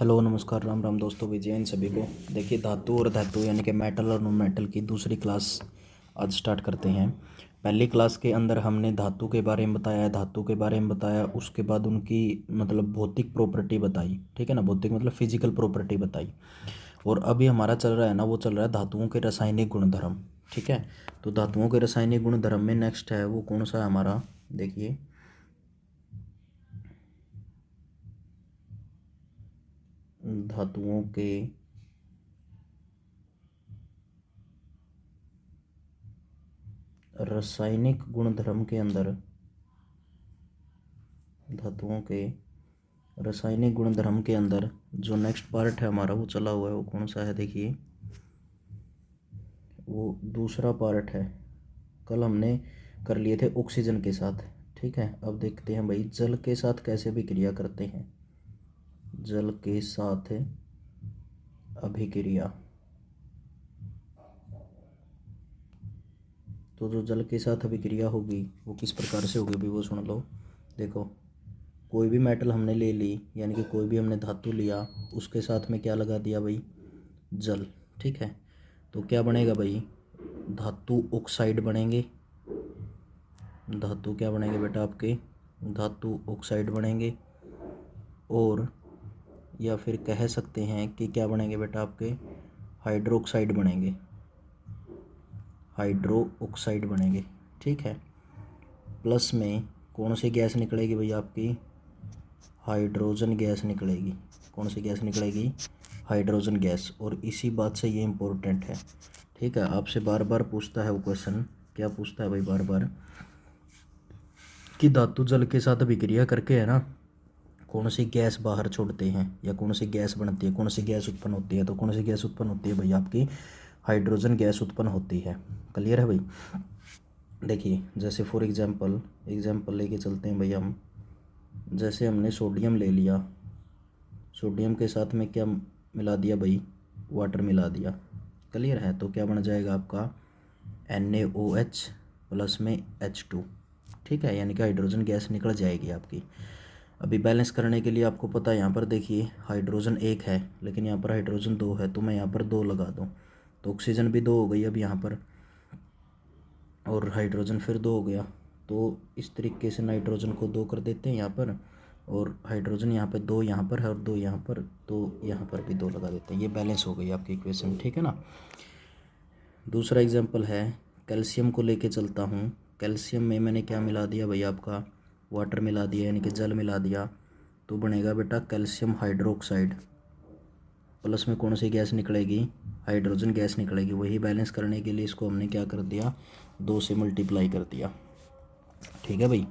Hello नमस्कार राम राम दोस्तों, विजयन सभी को। देखिए, धातु और धातु यानी कि मेटल और नॉन मेटल की दूसरी क्लास आज स्टार्ट करते हैं। पहली क्लास के अंदर हमने धातु के बारे में बताया, धातु के बारे में बताया, उसके बाद उनकी मतलब भौतिक प्रॉपर्टी बताई। ठीक है ना, भौतिक मतलब फिजिकल प्रॉपर्टी बताई। और अभी हमारा चल रहा है ना, वो चल रहा है धातुओं के रासायनिक गुणधर्म। ठीक है, तो धातुओं के रासायनिक गुणधर्म में नेक्स्ट है वो कौन सा है हमारा, देखिए धातुओं के रासायनिक गुणधर्म के अंदर, धातुओं के रासायनिक गुणधर्म के अंदर जो नेक्स्ट पार्ट है हमारा वो चला हुआ है, वो कौन सा है, देखिए वो दूसरा पार्ट है। कल हमने कर लिए थे ऑक्सीजन के साथ। ठीक है, अब देखते हैं भाई जल के साथ कैसे अभिक्रिया करते हैं। जल के साथ अभिक्रिया, तो जो जल के साथ अभिक्रिया होगी वो किस प्रकार से होगी भी वो सुन लो। देखो, कोई भी मेटल हमने ले ली, यानी कि कोई भी हमने धातु लिया, उसके साथ में क्या लगा दिया भाई, जल। ठीक है, तो क्या बनेगा भाई, धातु ऑक्साइड बनेंगे। धातु क्या बनेंगे बेटा आपके, धातु ऑक्साइड बनेंगे। और या फिर कह सकते हैं कि क्या बनेंगे बेटा आपके, हाइड्रोक्साइड बनेंगे। हाइड्रो ऑक्साइड बनेंगे। ठीक है, प्लस में कौन सी गैस निकलेगी भाई आपकी, हाइड्रोजन गैस निकलेगी। कौन सी गैस निकलेगी, हाइड्रोजन गैस। और इसी बात से ये इम्पोर्टेंट है। ठीक है, आपसे बार बार पूछता है वो क्वेश्चन, क्या पूछता है भाई बार बार, कि धातु जल के साथ अभिक्रिया करके है ना कौन सी गैस बाहर छोड़ते हैं, या कौन सी गैस बनती है, कौन सी गैस उत्पन्न होती है। तो कौन सी गैस उत्पन्न होती है भाई आपकी, हाइड्रोजन गैस उत्पन्न होती है। क्लियर है भाई। देखिए, जैसे फॉर एग्जाम्पल लेके चलते हैं भाई हम। जैसे हमने सोडियम ले लिया, सोडियम के साथ में क्या मिला दिया भाई, वाटर मिला दिया। क्लियर है, तो क्या बन जाएगा आपका NaOH प्लस में H2। ठीक है, यानी कि हाइड्रोजन गैस निकल जाएगी आपकी। अभी बैलेंस करने के लिए आपको पता है, यहाँ पर देखिए हाइड्रोजन एक है लेकिन यहाँ पर हाइड्रोजन दो है, तो मैं यहाँ पर दो लगा दूँ तो ऑक्सीजन भी दो हो गई अब यहाँ पर, और हाइड्रोजन फिर दो हो गया। तो इस तरीके से नाइट्रोजन को दो कर देते हैं यहाँ पर, और हाइड्रोजन यहाँ पे दो यहाँ पर है और दो यहाँ पर, तो यहाँ पर भी दो लगा देते हैं। ये बैलेंस हो गई आपकी इक्वेशन। ठीक है ना। दूसरा एग्जांपल है, कैल्शियम को लेके चलता हूँ। कैल्शियम में मैंने क्या मिला दिया भाई आपका, वाटर मिला दिया, यानी कि जल मिला दिया। तो बनेगा बेटा कैल्शियम हाइड्रोक्साइड। प्लस में कौन सी गैस निकलेगी, हाइड्रोजन गैस निकलेगी। वही बैलेंस करने के लिए इसको हमने क्या कर दिया, दो से मल्टीप्लाई कर दिया। ठीक है भाई।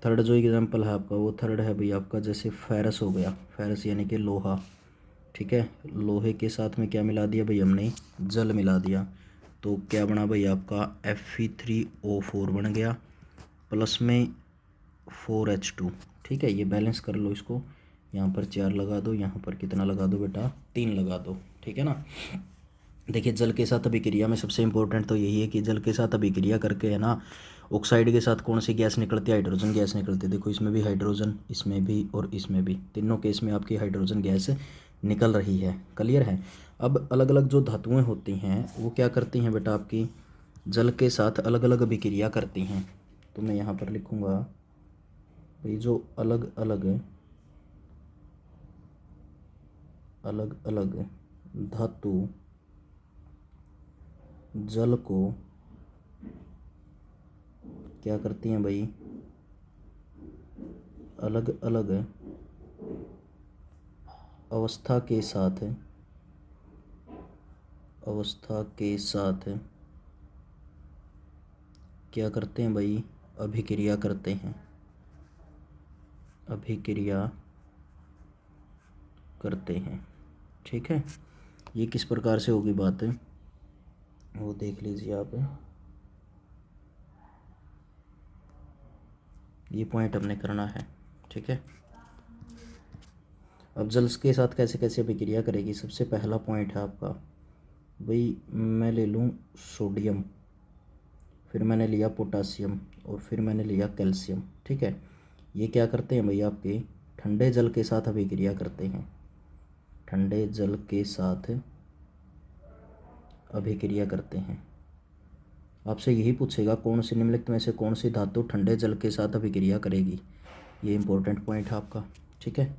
थर्ड जो एग्जांपल है आपका, वो थर्ड है भाई आपका, जैसे फेरस हो गया, फेरस यानी कि लोहा। ठीक है, लोहे के साथ में क्या मिला दिया भाई हमने, जल मिला दिया। तो क्या बना भाई आपका Fe3O4 बन गया, प्लस में 4H2। ठीक है, ये बैलेंस कर लो इसको। यहाँ पर 4 लगा दो, यहाँ पर कितना लगा दो बेटा, 3 लगा दो। ठीक है ना। देखिए, जल के साथ अभिक्रिया में सबसे इम्पोर्टेंट तो यही है कि जल के साथ अभिक्रिया करके है ना ऑक्साइड के साथ कौन सी गैस निकलती है, हाइड्रोजन गैस निकलती है। देखो, इसमें भी हाइड्रोजन, इसमें भी और इसमें भी, तीनों केस में आपकी हाइड्रोजन गैस निकल रही है। क्लियर है। अब अलग अलग जो धातुएं होती हैं वो क्या करती हैं बेटा आपकी, जल के साथ अलग अलग अभिक्रिया करती हैं। तो मैं यहाँ पर लिखूँगा भाई, जो अलग अलग धातु जल को क्या करती हैं भाई, अलग अलग अवस्था के साथ क्या करते हैं भाई, अभिक्रिया करते हैं, अभिक्रिया करते हैं। ठीक है, ये किस प्रकार से होगी बात है वो देख लीजिए आप। ये पॉइंट हमने करना है। ठीक है, अब जल के साथ कैसे कैसे अभिक्रिया करेगी, सबसे पहला पॉइंट है आपका भाई, मैं ले लूँ सोडियम, फिर मैंने लिया पोटासियम, और फिर मैंने लिया कैल्शियम। ठीक है, ये क्या करते हैं भाई आपके, ठंडे जल के साथ अभिक्रिया करते हैं। ठंडे जल के साथ अभिक्रिया करते हैं। आपसे यही पूछेगा कौन सी निम्नलिखित में से कौन सी धातु ठंडे जल के साथ अभिक्रिया करेगी। ये इंपॉर्टेंट पॉइंट है आपका, ठीक है।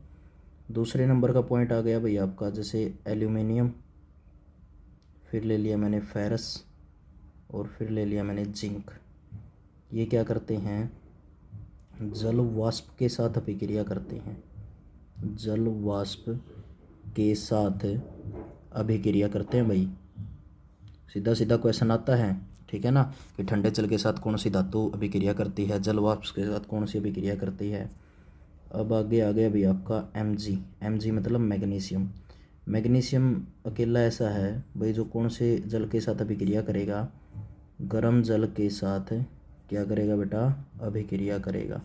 दूसरे नंबर का पॉइंट आ गया भाई आपका, जैसे एल्यूमिनियम, फिर ले लिया मैंने फेरस और फिर ले लिया मैंने जिंक। ये क्या करते हैं, जल वाष्प के साथ अभिक्रिया करते हैं। जल वाष्प के साथ अभिक्रिया करते हैं भाई। सीधा सीधा क्वेश्चन आता है, ठीक है ना, कि ठंडे जल के साथ कौन सी धातु अभिक्रिया करती है, जल वाष्प के साथ कौन सी अभिक्रिया करती है। अब आगे आ गया भाई आपका Mg। Mg मतलब मैग्नीशियम। मैग्नीशियम अकेला ऐसा है भाई जो कौन से जल के साथ अभिक्रिया करेगा, गर्म जल के साथ क्या करेगा बेटा, अभिक्रिया करेगा।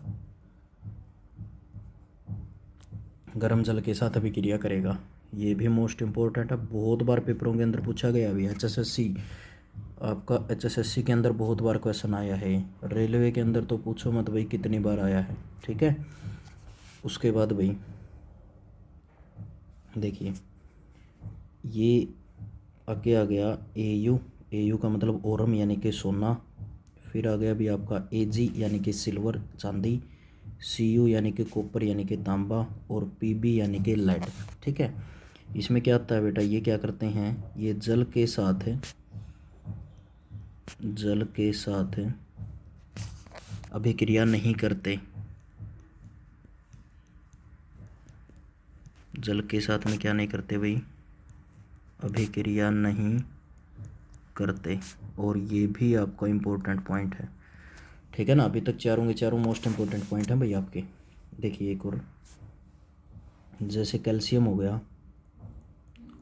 गर्म जल के साथ अभिक्रिया करेगा। ये भी मोस्ट इम्पोर्टेंट है, बहुत बार पेपरों के अंदर पूछा गया अभी। HSSC आपका, HSSC के अंदर बहुत बार क्वेश्चन आया है। रेलवे के अंदर तो पूछो मत भाई कितनी बार आया है, ठीक है। उसके बाद भाई देखिए, ये आगे आ गया AU। AU का मतलब ओरम यानी कि सोना। फिर आ गया भी आपका AG यानी कि सिल्वर चांदी। CU यानी कि कॉपर यानी कि तांबा। और PB यानी कि लेड, ठीक है। इसमें क्या आता है बेटा, ये क्या करते हैं, ये जल के साथ अभिक्रिया नहीं करते। जल के साथ में क्या नहीं करते भाई, अभिक्रिया नहीं करते। और ये भी आपका इम्पोर्टेंट पॉइंट है, ठीक है ना। अभी तक चारों के चारों मोस्ट इम्पोर्टेंट पॉइंट हैं भाई आपके। देखिए एक और, जैसे कैल्शियम हो गया,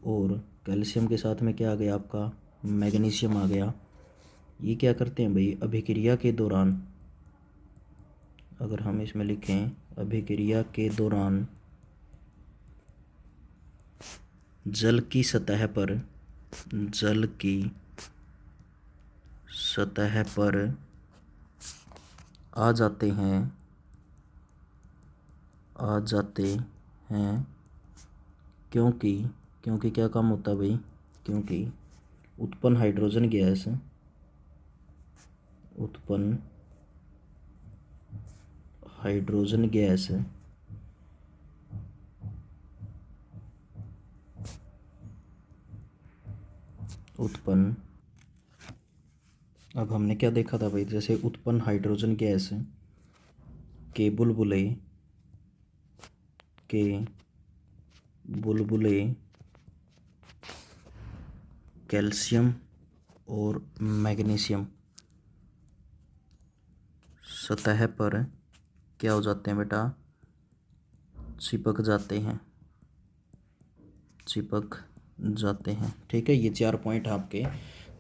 और कैल्शियम के साथ में क्या आ गया आपका, मैग्नीशियम आ गया। ये क्या करते हैं भाई, अभिक्रिया के दौरान, अगर हम इसमें लिखें अभिक्रिया के दौरान जल की सतह पर आ जाते हैं। क्योंकि क्या काम होता है भाई, क्योंकि उत्पन्न हाइड्रोजन गैस उत्पन्न, अब हमने क्या देखा था भाई, जैसे उत्पन्न हाइड्रोजन गैस के बुलबुले कैल्शियम और मैग्नीशियम सतह पर क्या हो जाते हैं बेटा, चिपक जाते हैं, ठीक है। ये 4 पॉइंट आपके,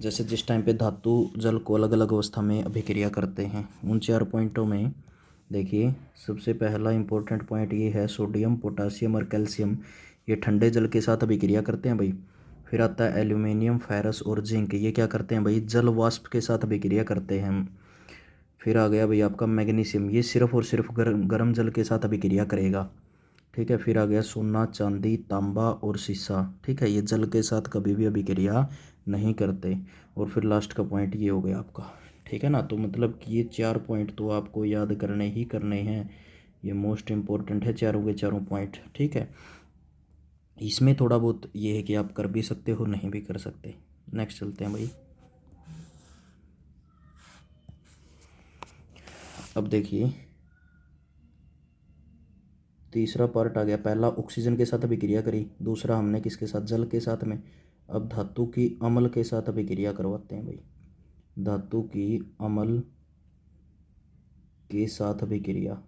जैसे जिस टाइम पे धातु जल को अलग अलग अवस्था में अभिक्रिया करते हैं, उन 4 पॉइंटों में देखिए सबसे पहला इंपॉर्टेंट पॉइंट ये है, सोडियम पोटासियम और कैल्शियम ये ठंडे जल के साथ अभिक्रिया करते हैं भाई। फिर आता है एल्यूमिनियम, फेरस और जिंक, ये क्या करते हैं भाई, जल वाष्प के साथ अभिक्रिया करते हैं। फिर आ गया भाई आपका मैग्नीशियम, ये सिर्फ और सिर्फ गर्म जल के साथ अभिक्रिया करेगा, ठीक है। फिर आ गया सोना, चांदी, तांबा और शीशा, ठीक है, ये जल के साथ कभी भी अभिक्रिया नहीं करते। और फिर लास्ट का पॉइंट ये हो गया आपका, ठीक है ना। तो मतलब कि ये 4 पॉइंट तो आपको याद करने हैं। ये मोस्ट इम्पोर्टेंट है चारों के चारों पॉइंट, ठीक है। इसमें थोड़ा बहुत ये है कि आप कर भी सकते हो, नहीं भी कर सकते। नेक्स्ट चलते हैं भाई। अब देखिए तीसरा पार्ट आ गया। पहला ऑक्सीजन के साथ अभिक्रिया करी, दूसरा हमने किसके साथ, जल के साथ में। अब धातु की अम्ल के साथ अभिक्रिया करवाते हैं भाई। धातु की अम्ल के साथ अभिक्रिया,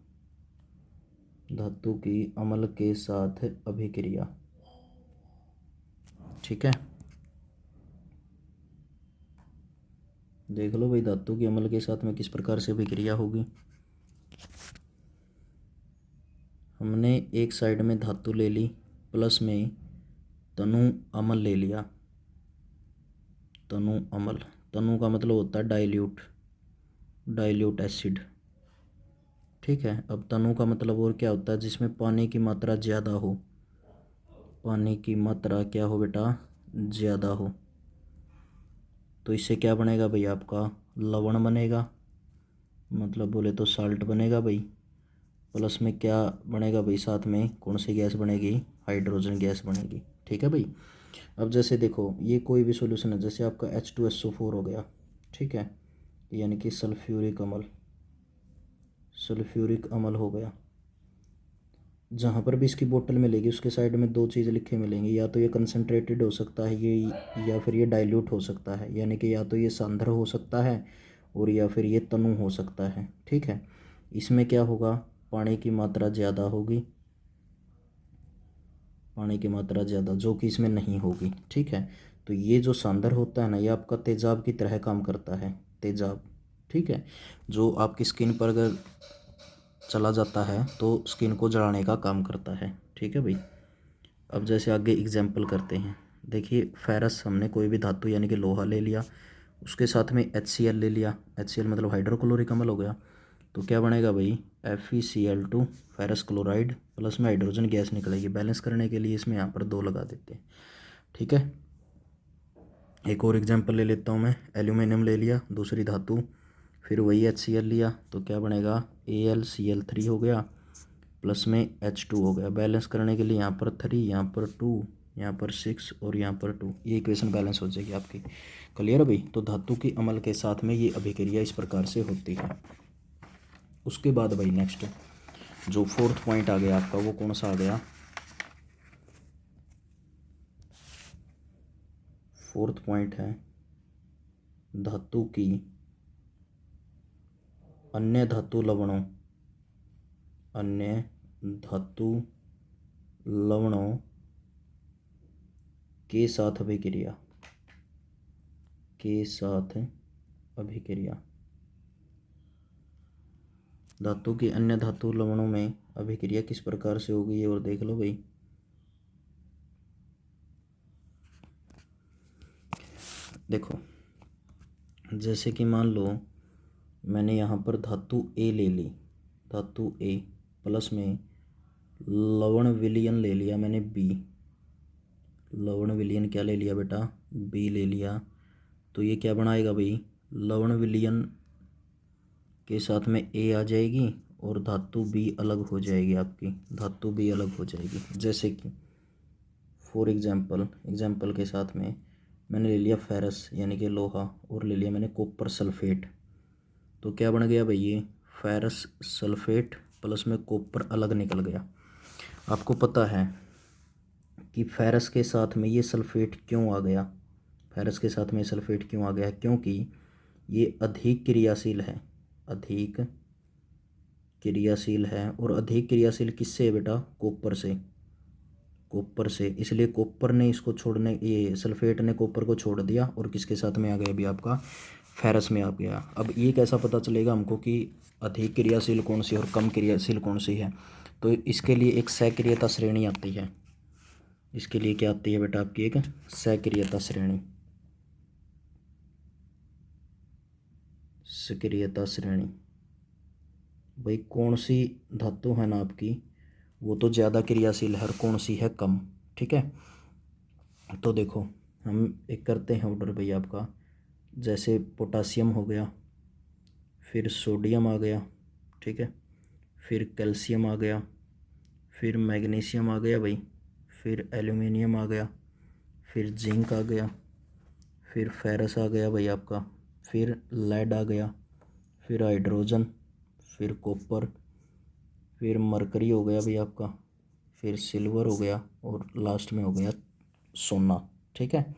धातु की अम्ल के साथ अभिक्रिया, ठीक है। देख लो भाई धातु की अम्ल के साथ में किस प्रकार से अभिक्रिया होगी। हमने एक साइड में धातु ले ली, प्लस में तनु अम्ल ले लिया। तनु अम्ल, तनु का मतलब होता है डाइल्यूट एसिड, ठीक है। अब तनु का मतलब और क्या होता है, जिसमें पानी की मात्रा ज़्यादा हो, पानी की मात्रा क्या हो बेटा, ज़्यादा हो, तो इससे क्या बनेगा भाई, आपका लवण बनेगा, मतलब बोले तो साल्ट बनेगा भाई। प्लस में क्या बनेगा भाई, साथ में कौन सी गैस बनेगी, हाइड्रोजन गैस बनेगी। ठीक है भाई। अब जैसे देखो ये कोई भी सॉल्यूशन है, जैसे आपका H2SO4 हो गया, ठीक है, यानी कि सल्फ्यूरिक अम्ल हो गया। जहाँ पर भी इसकी बोतल मिलेगी उसके साइड में दो चीज़ लिखे मिलेंगी, या तो ये कंसनट्रेटेड हो सकता है ये, या फिर ये डाइल्यूट हो सकता है, यानी कि या तो ये सांद्र हो सकता है और या फिर ये तनु हो सकता है। ठीक है, इसमें क्या होगा, पानी की मात्रा ज़्यादा होगी, पानी की मात्रा ज़्यादा, जो कि इसमें नहीं होगी। ठीक है, तो ये जो सांद्र होता है ना, ये आपका तेजाब की तरह काम करता है, तेजाब। ठीक है, जो आपकी स्किन पर अगर चला जाता है तो स्किन को जलाने का काम करता है। ठीक है भाई। अब जैसे आगे एग्जाम्पल करते हैं, देखिए फेरस, हमने कोई भी धातु यानी कि लोहा ले लिया, उसके साथ में HCl ले लिया, HCl मतलब हाइड्रोक्लोरिक अम्ल हो गया, तो क्या बनेगा भाई, FeCl2 फेरस क्लोराइड, प्लस में हाइड्रोजन गैस निकलेगी। बैलेंस करने के लिए इसमें यहाँ पर 2 लगा देते हैं। ठीक है, एक और एग्जाम्पल ले लेता हूँ मैं, एल्यूमिनियम ले लिया, दूसरी धातु, फिर वही HCl लिया, तो क्या बनेगा, AlCl3 हो गया, प्लस में H2 हो गया। बैलेंस करने के लिए यहाँ पर 3, यहाँ पर 2, यहाँ पर 6 और यहाँ पर 2, ये इक्वेशन बैलेंस हो जाएगी आपकी। क्लियर है भाई। तो धातु की अम्ल के साथ में ये अभिक्रिया इस प्रकार से होती है। उसके बाद भाई नेक्स्ट जो 4th पॉइंट आ गया आपका, वो कौन सा आ गया, 4th पॉइंट है धातु की अन्य धातु लवणों के साथ अभिक्रिया, धातु की अन्य धातु लवणों में अभिक्रिया किस प्रकार से होगी, ये और देख लो भाई। देखो जैसे कि मान लो मैंने यहाँ पर धातु A ले ली, धातु A, प्लस में लवण विलयन ले लिया मैंने B, लवण विलयन क्या ले लिया बेटा, B ले लिया, तो ये क्या बनाएगा भाई, लवण विलयन के साथ में A आ जाएगी और धातु B अलग हो जाएगी, आपकी धातु B अलग हो जाएगी। जैसे कि फॉर एग्जाम्पल के साथ में मैंने ले लिया फेरस यानी कि लोहा, और ले लिया मैंने कॉपर सल्फेट, तो क्या बन गया भाई, ये फेरस सल्फेट प्लस में कॉपर अलग निकल गया। आपको पता है कि फेरस के साथ में ये सल्फेट क्यों आ गया, फेरस के साथ में सल्फेट क्यों आ गया, क्योंकि ये अधिक क्रियाशील है, अधिक क्रियाशील है, और अधिक क्रियाशील किससे है बेटा, कॉपर से, कॉपर से, इसलिए कॉपर ने इसको छोड़ने, ये सल्फेट ने कॉपर को छोड़ दिया और किसके साथ में आ गया अभी आपका, फेरस में आ गया। अब ये कैसा पता चलेगा हमको कि अधिक क्रियाशील कौन सी और कम क्रियाशील कौन सी है, तो इसके लिए एक सक्रियता श्रेणी आती है, इसके लिए क्या आती है बेटा आपकी, एक सक्रियता श्रेणी, सक्रियता श्रेणी। भाई कौन सी धातु है ना आपकी, वो तो ज़्यादा क्रियाशील है और कौन सी है कम। ठीक है, तो देखो हम एक करते हैं ऑर्डर भाई आपका, जैसे पोटासियम हो गया, फिर सोडियम आ गया, ठीक है, फिर कैल्शियम आ गया, फिर मैग्नीशियम आ गया भाई, फिर एल्यूमिनियम आ गया, फिर जिंक आ गया, फिर फेरस आ गया भाई आपका, फिर लेड आ गया, फिर हाइड्रोजन, फिर कॉपर, फिर मरकरी हो गया भाई आपका, फिर सिल्वर हो गया, और लास्ट में हो गया सोना। ठीक है,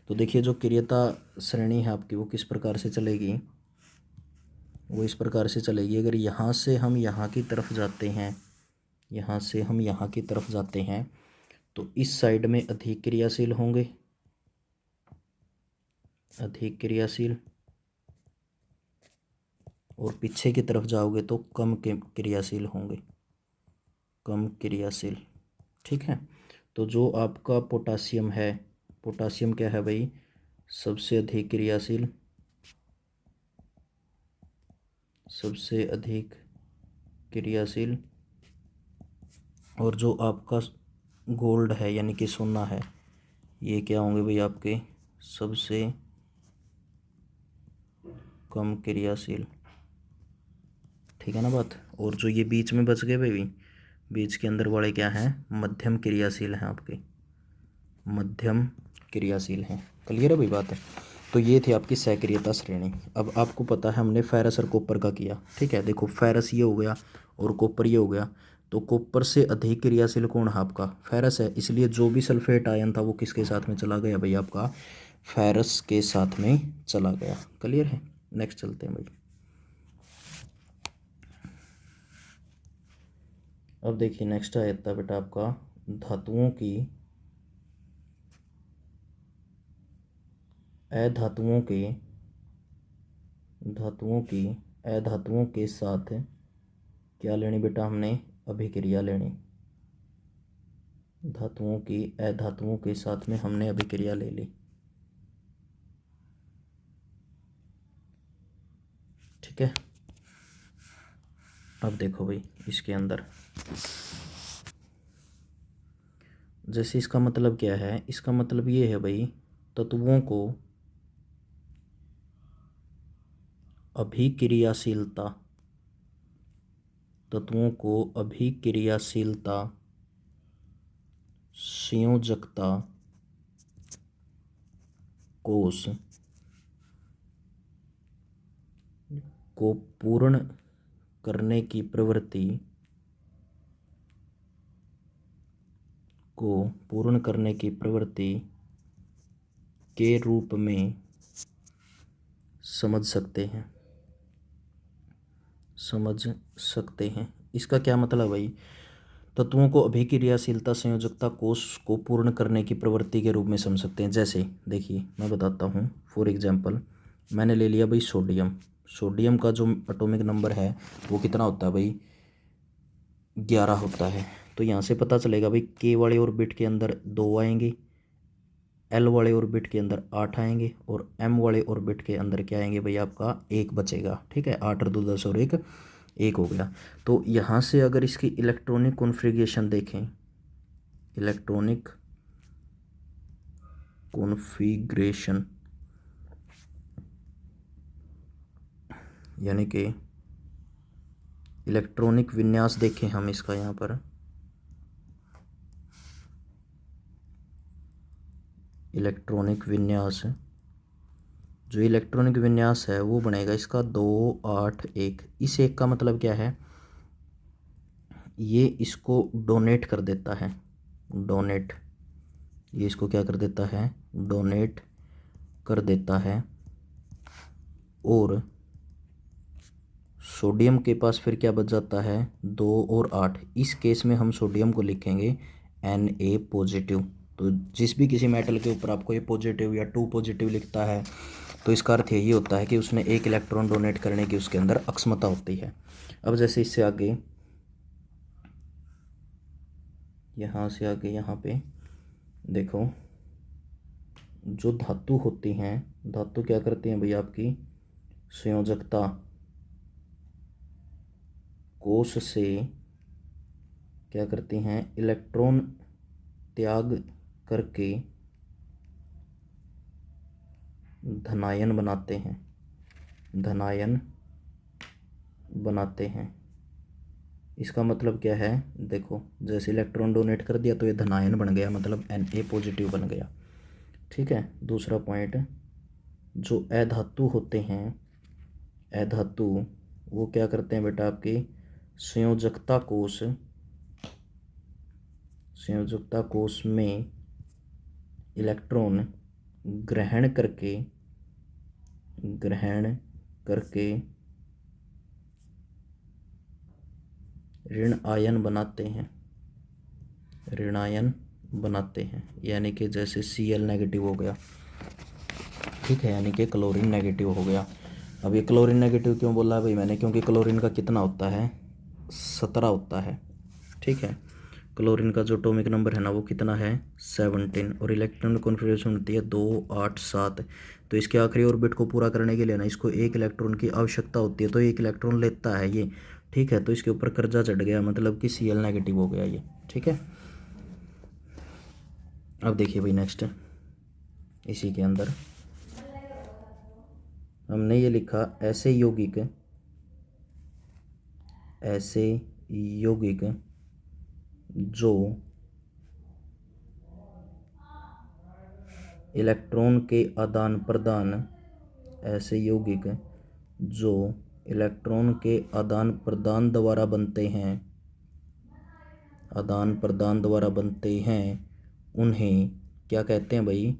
तो देखिए जो क्रियता श्रेणी है आपकी वो किस प्रकार से चलेगी, वो इस प्रकार से चलेगी, अगर यहाँ से हम यहाँ की तरफ जाते हैं, यहाँ से हम यहाँ की तरफ जाते हैं तो इस साइड में अधिक क्रियाशील होंगे, अधिक क्रियाशील, और पीछे की तरफ जाओगे तो कम क्रियाशील होंगे, कम क्रियाशील। ठीक है, तो जो आपका पोटासियम है, पोटासियम क्या है भाई, सबसे अधिक क्रियाशील, सबसे अधिक क्रियाशील, और जो आपका गोल्ड है यानी कि सोना है, ये क्या होंगे भाई आपके सबसे कम क्रियाशील, ठीक है ना बात। और जो ये बीच में बच गए भाई, बीच के अंदर वाले क्या हैं, मध्यम क्रियाशील हैं आपके, मध्यम क्रियाशील हैं। क्लियर है भाई बात है। तो ये थी आपकी सक्रियता श्रेणी। अब आपको पता है हमने फेरस और कॉपर का किया, ठीक है। देखो फेरस ये हो गया और कॉपर ये हो गया, तो कॉपर से अधिक क्रियाशील कौन है आपका, फेरस है। इसलिए जो भी सल्फेट आयन था वो किसके साथ में चला गया भाई, आपका फेरस के साथ में चला गया। क्लियर है। नेक्स्ट चलते हैं भाई। अब देखिए नेक्स्ट आ जाता है बेटा आपका धातुओं की अधातुओं के साथ क्या लेनी बेटा हमने, अभिक्रिया लेनी। धातुओं की अधातुओं के साथ में हमने अभिक्रिया ले ली, ठीक है। अब देखो भाई इसके अंदर जैसे इसका मतलब क्या है, इसका मतलब ये है भाई तत्वों को अभिक्रियाशीलता, तत्वों को अभिक्रियाशीलता, संयोजकता, कोष को पूर्ण करने की प्रवृत्ति के रूप में समझ सकते हैं। इसका क्या मतलब भाई, तत्वों को अभिक्रियाशीलता संयोजकता कोष को पूर्ण करने की प्रवृत्ति के रूप में समझ सकते हैं। जैसे देखिए मैं बताता हूँ, फॉर एग्जांपल मैंने ले लिया भाई सोडियम का जो एटॉमिक नंबर है वो कितना होता है भाई, 11 होता है। तो यहाँ से पता चलेगा भाई के वाले ऑर्बिट के अंदर 2 आएंगे, एल वाले ऑर्बिट के अंदर 8 आएंगे, और एम वाले ऑर्बिट के अंदर क्या आएंगे भाई, आपका 1 बचेगा, ठीक है। 8 और 2 10 और 1 हो गया। तो यहाँ से अगर इसकी इलेक्ट्रॉनिक कॉन्फ़िगरेशन देखें, इलेक्ट्रॉनिक कॉन्फ़िगरेशन यानी कि इलेक्ट्रॉनिक विन्यास देखें हम इसका, यहाँ पर इलेक्ट्रॉनिक विन्यास, जो इलेक्ट्रॉनिक विन्यास है वो बनेगा इसका 2 8 1। इस 1 का मतलब क्या है, ये इसको डोनेट कर देता है, डोनेट, ये इसको क्या कर देता है, डोनेट कर देता है। और सोडियम के पास फिर क्या बच जाता है, 2 और 8। इस केस में हम सोडियम को लिखेंगे Na पॉजिटिव। तो जिस भी किसी मेटल के ऊपर आपको ये पॉजिटिव या 2 पॉजिटिव लिखता है तो इसका अर्थ यही होता है कि उसने 1 इलेक्ट्रॉन डोनेट करने की उसके अंदर अक्षमता होती है। अब जैसे इससे आगे, यहाँ से आगे यहाँ पे देखो, जो धातु होती हैं, धातु क्या करती हैं भाई आपकी, संयोजकता कोष से क्या करती हैं, इलेक्ट्रॉन त्याग करके धनायन बनाते हैं। इसका मतलब क्या है, देखो जैसे इलेक्ट्रॉन डोनेट कर दिया तो ये धनायन बन गया, मतलब Na पॉजिटिव बन गया, ठीक है। दूसरा पॉइंट, जो अधातु होते हैं, अधातु वो क्या करते हैं बेटा आपकी संयोजकता कोष में इलेक्ट्रॉन ग्रहण करके ऋण आयन बनाते हैं, यानी कि जैसे Cl नेगेटिव हो गया, ठीक है, यानी कि क्लोरीन नेगेटिव हो गया। अब ये क्लोरीन नेगेटिव क्यों बोला है भाई मैंने, क्योंकि क्लोरीन का कितना होता है, 17 होता है, ठीक है। क्लोरीन का जो एटॉमिक नंबर है ना वो कितना है, 17, और इलेक्ट्रॉन कॉन्फ़िगरेशन होती है 2 8 7। तो इसके आखिरी ऑर्बिट को पूरा करने के लिए ना इसको 1 इलेक्ट्रॉन की आवश्यकता होती है, तो 1 इलेक्ट्रॉन लेता है ये, ठीक है। तो इसके ऊपर कर्जा चढ़ गया, मतलब कि Cl नेगेटिव हो गया ये, ठीक है। अब देखिए भाई नेक्स्ट, इसी के अंदर हमने ये लिखा ऐसे यौगिक जो इलेक्ट्रॉन के आदान प्रदान, ऐसे यौगिक जो इलेक्ट्रॉन के आदान प्रदान द्वारा बनते हैं, उन्हें क्या कहते हैं भाई?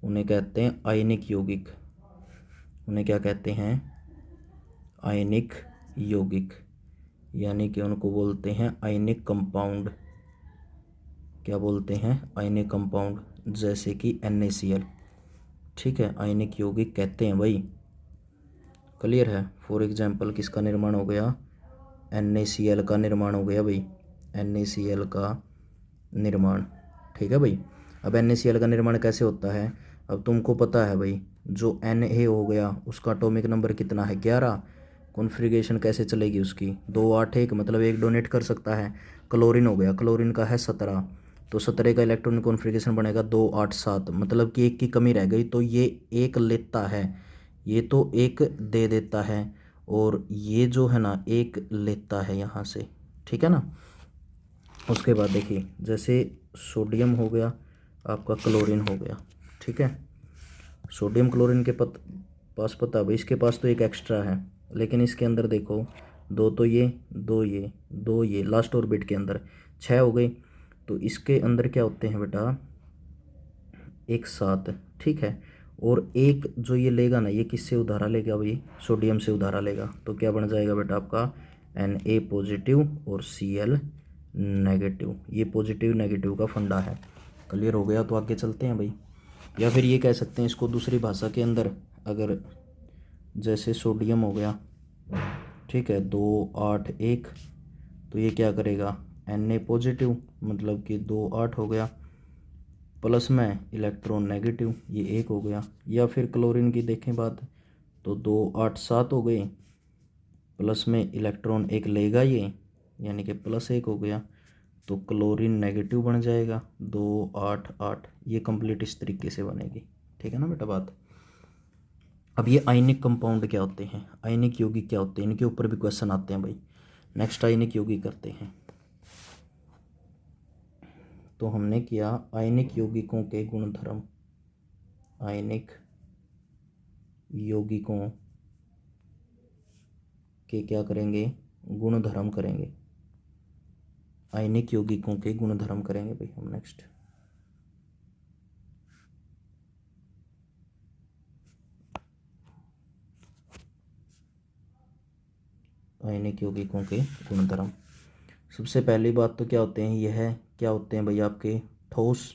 उन्हें कहते हैं आयनिक यौगिक। उन्हें क्या कहते हैं? आयनिक यौगिक, यानी कि उनको बोलते हैं आयनिक कंपाउंड। क्या बोलते हैं? आयनिक कंपाउंड, जैसे कि NaCl। ठीक है, आयनिक यौगिक कहते हैं भाई। क्लियर है? फॉर एग्जाम्पल किसका निर्माण हो गया? NaCl का निर्माण हो गया भाई, NaCl का निर्माण। ठीक है भाई। अब NaCl का निर्माण कैसे होता है? अब तुमको पता है भाई, जो Na हो गया उसका एटॉमिक नंबर कितना है? 11। कॉन्फ़िगरेशन कैसे चलेगी उसकी? 281, मतलब एक डोनेट कर सकता है। क्लोरीन हो गया, क्लोरीन का है 17, तो 17 का इलेक्ट्रॉनिक कॉन्फ़िगरेशन बनेगा 287, मतलब कि एक की कमी रह गई, तो ये एक लेता है, ये तो एक दे देता है, और ये जो है ना एक लेता है यहाँ से। ठीक है ना? उसके बाद देखिए, जैसे सोडियम हो गया आपका, क्लोरीन हो गया। ठीक है, सोडियम क्लोरीन के पास पता भाई, इसके पास तो एक एक्स्ट्रा है, लेकिन इसके अंदर देखो, दो तो ये, दो ये लास्ट ऑर्बिट के अंदर 6 हो गई, तो इसके अंदर क्या होते हैं बेटा? एक 7। ठीक है, और एक जो ये लेगा ना, ये किससे उधारा लेगा भाई? सोडियम से उधारा लेगा, तो क्या बन जाएगा बेटा आपका? Na पॉजिटिव और Cl नेगेटिव। ये पॉजिटिव नेगेटिव का फंडा है। क्लियर हो गया? तो आगे चलते हैं भाई। या फिर ये कह सकते हैं इसको दूसरी भाषा के अंदर, अगर जैसे सोडियम हो गया, ठीक है, 281, तो ये क्या करेगा? Na पॉजिटिव, मतलब कि 28 हो गया, प्लस में इलेक्ट्रॉन नेगेटिव, ये 1 हो गया। या फिर क्लोरीन की देखें बात, तो 287 हो गई, प्लस में इलेक्ट्रॉन एक लेगा ये, यानी कि +1 हो गया, तो क्लोरीन नेगेटिव बन जाएगा 288। ये कंप्लीट इस तरीके से बनेगी। ठीक है ना बेटा बात? अब ये आयनिक कंपाउंड क्या होते हैं, आयनिक यौगिक क्या होते हैं, इनके ऊपर भी क्वेश्चन आते हैं भाई। नेक्स्ट आयनिक यौगिक करते हैं। तो हमने किया आयनिक यौगिकों के गुणधर्म, आयनिक यौगिकों के क्या करेंगे? गुणधर्म करेंगे। आयनिक यौगिकों के गुणधर्म करेंगे भाई हम नेक्स्ट। आयनिक यौगिकों के गुणधर्म, सबसे पहली बात तो क्या होते हैं? यह क्या होते हैं भाई आपके? ठोस,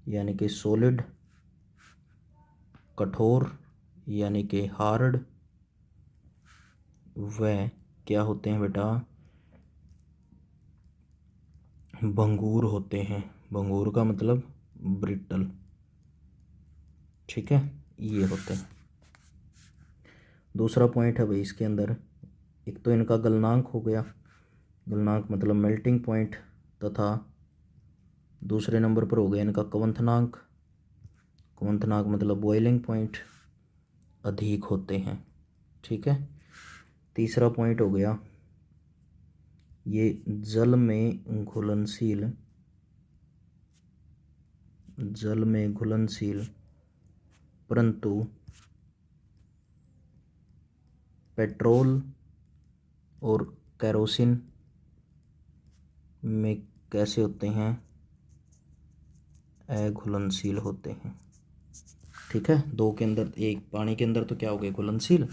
यानी कि सॉलिड, कठोर यानी कि हार्ड, व क्या होते हैं बेटा? भंगूर होते हैं। भंगूर का मतलब ब्रिटल। ठीक है, ये होते हैं। दूसरा पॉइंट है भाई इसके अंदर, एक तो इनका गलनांक हो गया, गलनांक मतलब मेल्टिंग पॉइंट, तथा दूसरे नंबर पर हो गया इनका क्वथनांक, क्वथनांक मतलब बॉइलिंग पॉइंट, अधिक होते हैं। ठीक है, तीसरा पॉइंट हो गया ये जल में घुलनशील, जल में घुलनशील, परंतु पेट्रोल और केरोसिन में कैसे होते हैं? अघुलनशील होते हैं। ठीक है, दो के अंदर, एक पानी के अंदर तो क्या हो गए? घुलनशील,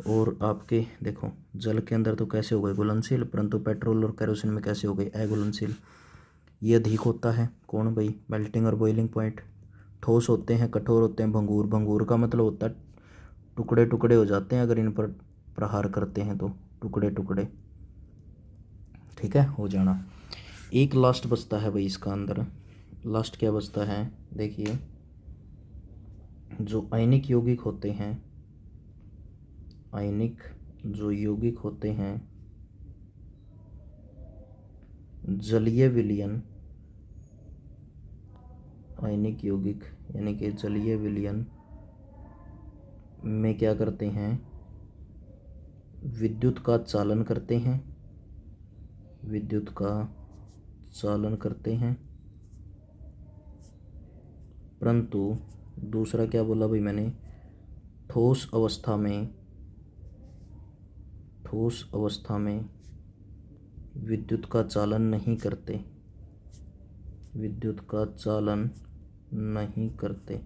और आपके देखो जल के अंदर तो कैसे हो गए? घुलनशील, परंतु पेट्रोल और केरोसिन में कैसे हो गए? अघुलनशील। ये अधिक होता है कौन भाई? मेल्टिंग और बॉइलिंग पॉइंट। ठोस होते हैं, कठोर होते हैं, भंगूर, भंगूर का मतलब होता है टुकड़े टुकड़े हो जाते हैं अगर इन पर प्रहार करते हैं तो, टुकड़े टुकड़े। ठीक है, हो जाना। एक लास्ट बचता है भाई इसका अंदर, लास्ट क्या बचता है? देखिए, जो आयनिक यौगिक होते हैं, आयनिक जो यौगिक होते हैं, जलीय विलयन, आयनिक यौगिक यानी कि जलीय विलयन में क्या करते हैं, विद्युत का चालन करते हैं, विद्युत का चालन करते हैं। परंतु दूसरा क्या बोला भाई मैंने, ठोस अवस्था में विद्युत का चालन नहीं करते, विद्युत का चालन नहीं करते।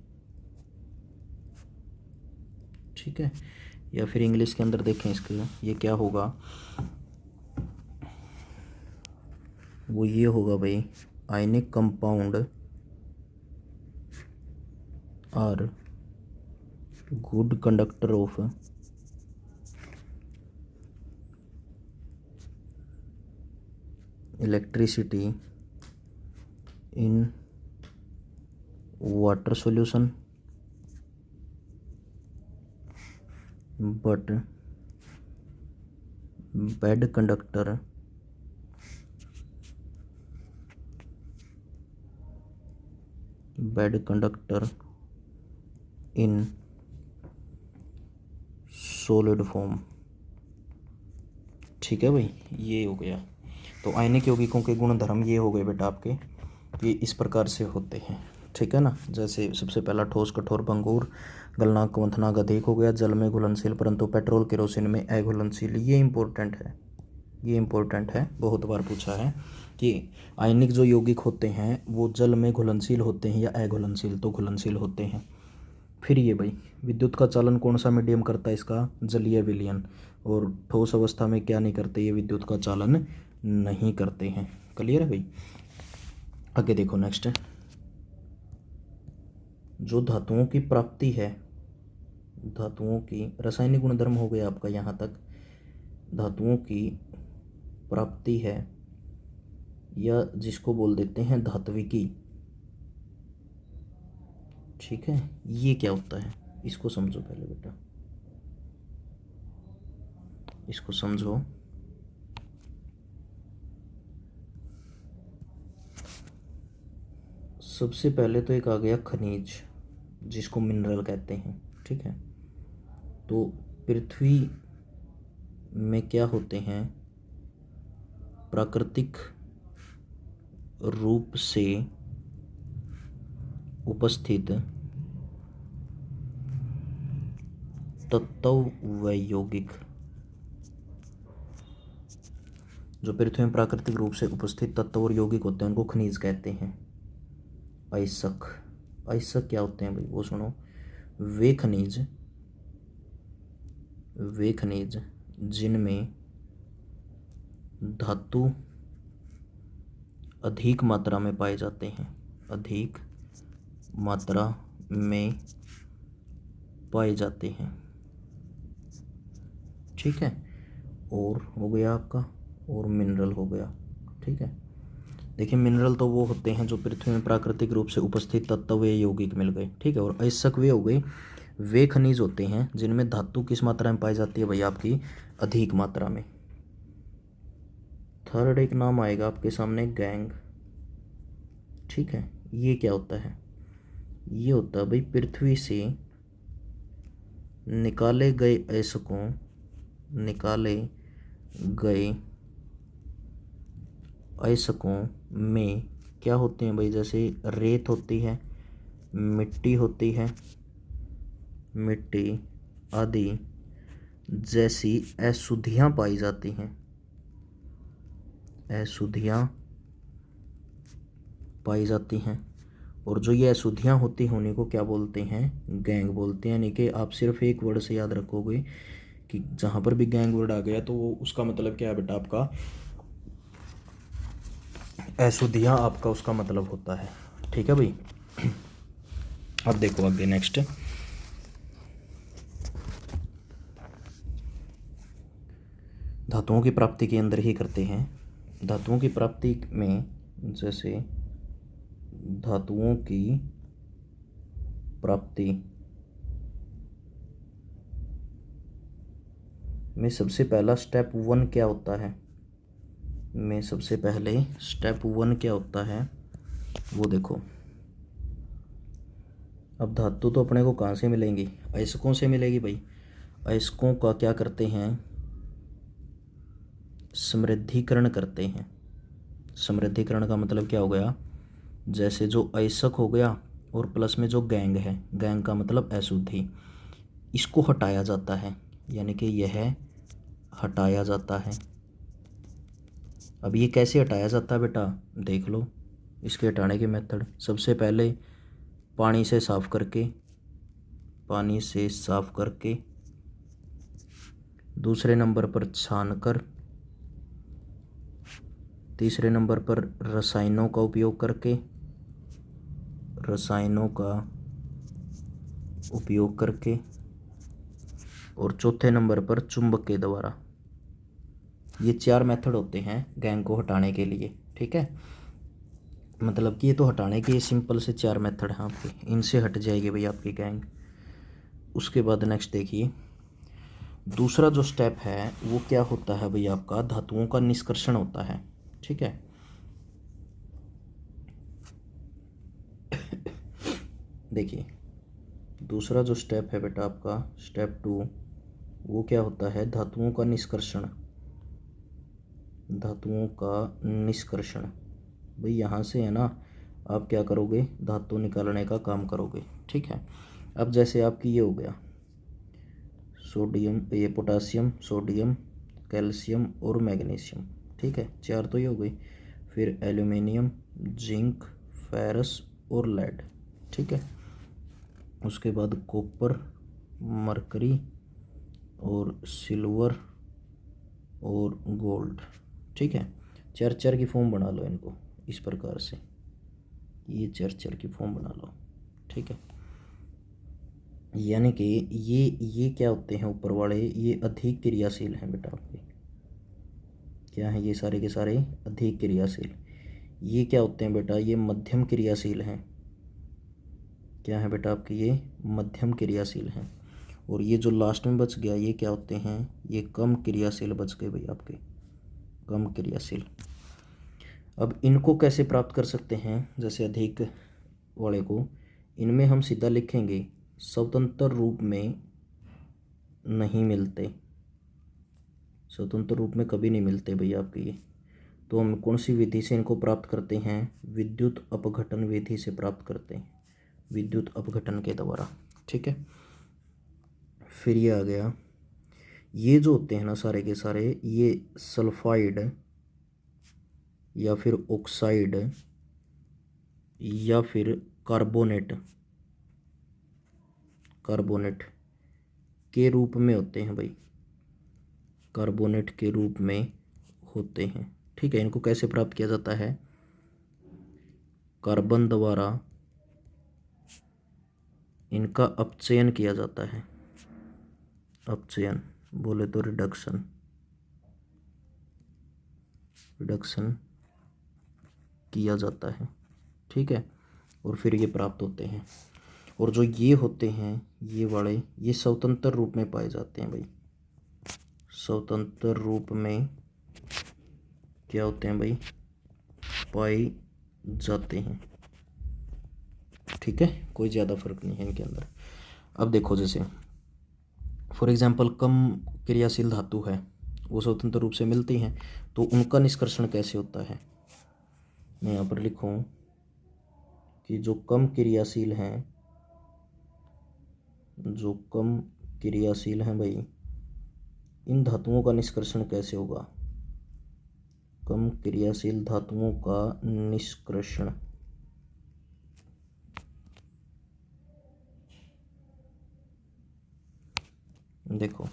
ठीक है, या फिर इंग्लिश के अंदर देखें इसके, ये क्या होगा, वो ये होगा भाई, ionic compound are good conductor of electricity in water solution but bad conductor in solid form। ठीक है भाई, ये हो गया। तो आयनिक यौगिकों के गुण धर्म ये हो गए बेटा आपके, ये इस प्रकार से होते हैं। ठीक है ना, जैसे सबसे पहला ठोस, कठोर, भंगुर, गलनांक, मंथनांक अधिक हो गया, जल में घुलनशील परंतु पेट्रोल केरोसिन में अघुलनशील। ये इम्पोर्टेंट है, ये इम्पोर्टेंट है, बहुत बार पूछा है कि आयनिक जो यौगिक होते हैं वो जल में घुलनशील होते हैं या अघुलनशील, तो घुलनशील होते हैं। फिर ये भाई, विद्युत का चालन कौन सा मीडियम करता है, इसका जलीय विलयन। और ठोस अवस्था में क्या नहीं करते, ये विद्युत का चालन नहीं करते हैं। क्लियर है भाई। आगे देखो नेक्स्ट, जो धातुओं की प्राप्ति है, धातुओं की रासायनिक गुणधर्म हो गया आपका यहाँ तक। धातुओं की प्राप्ति है या जिसको बोल देते हैं धात्विकी। ठीक है, ये क्या होता है, इसको समझो पहले बेटा, इसको समझो। सबसे पहले तो एक आ गया खनिज, जिसको मिनरल कहते हैं। ठीक है, तो पृथ्वी में क्या होते हैं, प्राकृतिक रूप से उपस्थित तत्व व यौगिक। जो पृथ्वी में प्राकृतिक रूप से उपस्थित तत्व और यौगिक होते हैं उनको खनिज कहते हैं। अयस्क, अयस्क क्या होते हैं भाई, वो सुनो। वे खनिज जिनमें धातु अधिक मात्रा में पाए जाते हैं, अधिक मात्रा में पाए जाते हैं। ठीक है, और हो गया आपका, और मिनरल हो गया। ठीक है, देखिए मिनरल तो वो होते हैं जो पृथ्वी में प्राकृतिक रूप से उपस्थित तत्व या यौगिक मिल गए। ठीक है, और अयस्क वे हो गए, वे खनिज होते हैं जिनमें धातु किस मात्रा में पाई जाती है भाई, आपकी अधिक मात्रा में। थर्ड एक नाम आएगा आपके सामने, गैंग। ठीक है, ये क्या होता है, ये होता है भाई पृथ्वी से निकाले गए अयस्कों, निकाले गए अयस्कों में क्या होते हैं भाई, जैसे रेत होती है, मिट्टी होती है, मिट्टी आदि जैसी अशुद्धियाँ पाई जाती हैं, अशुद्धियाँ पाई जाती हैं। और जो ये अशुद्धियाँ होती हैं उन्हीं को क्या बोलते हैं, गैंग बोलते हैं। यानी कि आप सिर्फ एक वर्ड से याद रखोगे कि जहाँ पर भी गैंग वर्ड आ गया तो वो उसका मतलब क्या है बेटा, आपका अशुद्धियाँ आपका उसका मतलब होता है। ठीक है भाई। अब देखो आगे नेक्स्ट, धातुओं की प्राप्ति के अंदर ही करते हैं। धातुओं की प्राप्ति में जैसे धातुओं की प्राप्ति में सबसे पहला स्टेप 1 क्या होता है, में सबसे पहले स्टेप 1 क्या होता है वो देखो। अब धातु तो अपने को कहाँ से मिलेंगी, अयस्कों से मिलेगी भाई। अयस्कों का क्या करते हैं, समृद्धिकरण करते हैं। समृद्धिकरण का मतलब क्या हो गया, जैसे जो अयस्क हो गया और प्लस में जो गैंग है, गैंग का मतलब अशुद्धि, इसको हटाया जाता है, यानी कि यह हटाया जाता है। अब ये कैसे हटाया जाता है बेटा, देख लो इसके हटाने के मेथड। सबसे पहले पानी से साफ करके, पानी से साफ करके, दूसरे नंबर पर छानकर, तीसरे नंबर पर रसायनों का उपयोग करके, रसायनों का उपयोग करके, और चौथे नंबर पर चुंबक के द्वारा। ये 4 मेथड होते हैं गैंग को हटाने के लिए, ठीक है। मतलब कि ये तो हटाने के सिंपल से 4 मेथड हैं आपके, इनसे हट जाएगी भाई आपकी गैंग। उसके बाद नेक्स्ट देखिए, दूसरा जो स्टेप है वो क्या होता है भाई, आपका धातुओं का निष्कर्षण होता है, ठीक है। देखिए दूसरा जो स्टेप है बेटा आपका, स्टेप 2, वो क्या होता है, धातुओं का निष्कर्षण। धातुओं का निष्कर्षण भाई यहाँ से है ना, आप क्या करोगे, धातु निकालने का काम करोगे, ठीक है। अब जैसे आपकी ये हो गया सोडियम, ये पोटासियम, सोडियम, कैल्शियम और मैग्नीशियम, ठीक है, 4 तो ये हो गई। फिर एल्यूमिनियम, जिंक, फेरस और लेड, ठीक है। उसके बाद कॉपर, मरकरी और सिल्वर और गोल्ड, ठीक है। 4 की फॉर्म बना लो इनको इस प्रकार से, ये 4 की फॉर्म बना लो, ठीक है। यानी कि ये क्या होते हैं ऊपर वाले, ये अधिक क्रियाशील हैं बेटा आपके। क्या है ये सारे के सारे अधिक क्रियाशील। ये क्या होते हैं बेटा, ये मध्यम क्रियाशील हैं। क्या है बेटा आपके, ये मध्यम क्रियाशील हैं। और ये जो लास्ट में बच गया ये क्या होते हैं, ये कम क्रियाशील बच गए भाई आपके, कम क्रियाशील। अब इनको कैसे प्राप्त कर सकते हैं, जैसे अधिक वाले को, इनमें हम सीधा लिखेंगे स्वतंत्र रूप में नहीं मिलते, स्वतंत्र रूप में कभी नहीं मिलते भैया आपके ये। तो हम कौन सी विधि से इनको प्राप्त करते हैं, विद्युत अपघटन विधि से प्राप्त करते हैं, विद्युत अपघटन के द्वारा, ठीक है। फिर ये आ गया, ये जो होते हैं ना सारे के सारे, ये सल्फाइड या फिर ऑक्साइड या फिर कार्बोनेट, कार्बोनेट के रूप में होते हैं भाई, कार्बोनेट के रूप में होते हैं, ठीक है। इनको कैसे प्राप्त किया जाता है, कार्बन द्वारा इनका अपचयन किया जाता है, अपचयन बोले तो रिडक्शन, रिडक्शन किया जाता है, ठीक है। और फिर ये प्राप्त होते हैं। और जो ये होते हैं ये वाले, ये स्वतंत्र रूप में पाए जाते हैं भाई, स्वतंत्र रूप में क्या होते हैं भाई, पाए जाते हैं, ठीक है। कोई ज़्यादा फर्क नहीं है इनके अंदर। अब देखो जैसे फॉर एग्जांपल कम क्रियाशील धातु है, वो स्वतंत्र रूप से मिलती हैं, तो उनका निष्कर्षण कैसे होता है। मैं यहाँ पर लिखूँ कि जो कम क्रियाशील हैं, जो कम क्रियाशील हैं भाई, इन धातुओं का निष्कर्षण कैसे होगा, कम क्रियाशील धातुओं का निष्कर्षण। देखो